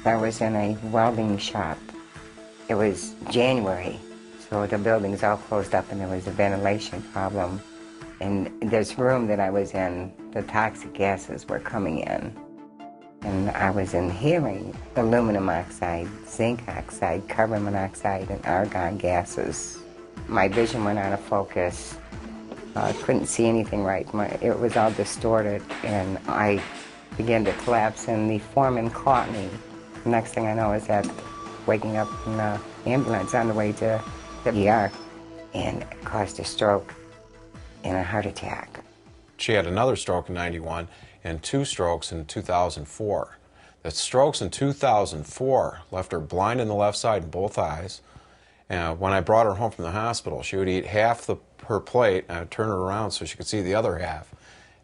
I was in a welding shop. It was January, so the building's all closed up and there was a ventilation problem. In this room that I was in, the toxic gases were coming in. And I was inhaling aluminum oxide, zinc oxide, carbon monoxide, and argon gases. My vision went out of focus. I couldn't see anything right. It was all distorted, and I began to collapse, and the foreman caught me. The next thing I know is that waking up in the ambulance on the way to the ER, and it caused a stroke and a heart attack. She had another stroke in '91 and 2 strokes in 2004. The strokes in 2004 left her blind in the left side in both eyes. And when I brought her home from the hospital, she would eat half her plate, and I would turn her around so she could see the other half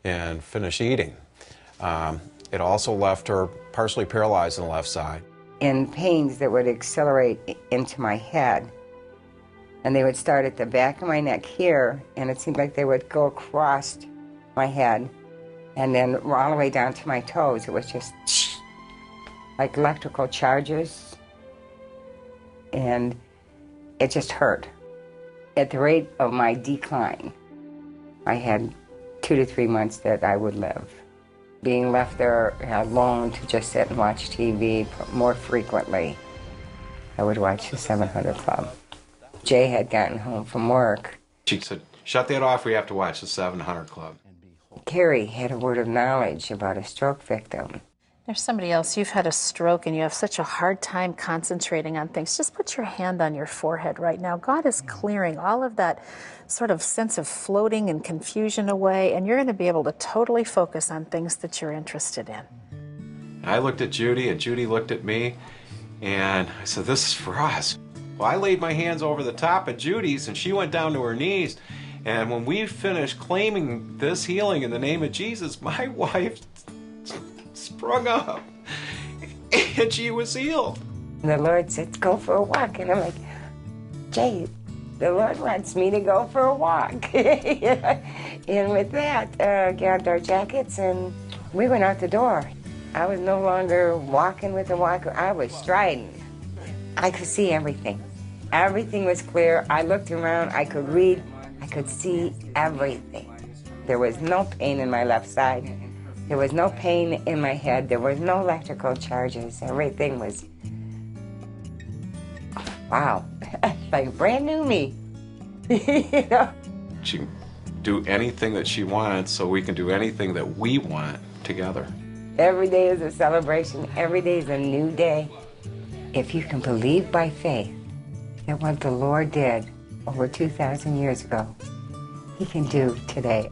and finish eating. It also left her partially paralyzed on the left side. In pains that would accelerate into my head, and they would start at the back of my neck here, and it seemed like they would go across my head, and then all the way down to my toes. It was just like electrical charges, and it just hurt. At the rate of my decline, I had 2 to 3 months that I would live. Being left there alone to just sit and watch TV more frequently, I would watch the 700 Club. Jay had gotten home from work. She said, "Shut that off, we have to watch the 700 Club." Carrie had a word of knowledge about a stroke victim. There's somebody else, you've had a stroke and you have such a hard time concentrating on things. Just put your hand on your forehead right now. God is clearing all of that sort of sense of floating and confusion away, and you're going to be able to totally focus on things that you're interested in. I looked at Judy, and Judy looked at me, and I said, "This is for us." Well, I laid my hands over the top of Judy's, and she went down to her knees. And when we finished claiming this healing in the name of Jesus, my wife sprung up, and she was healed. The Lord said, "Go for a walk." And I'm like, "Jay, the Lord wants me to go for a walk." And with that, grabbed our jackets, and we went out the door. I was no longer walking with a walker. I was striding. I could see everything. Everything was clear. I looked around. I could read. I could see everything. There was no pain in my left side. There was no pain in my head. There was no electrical charges. Everything was, wow, like brand new me. You know? She can do anything that she wants, so we can do anything that we want together. Every day is a celebration. Every day is a new day. If you can believe by faith that what the Lord did over 2,000 years ago, He can do today.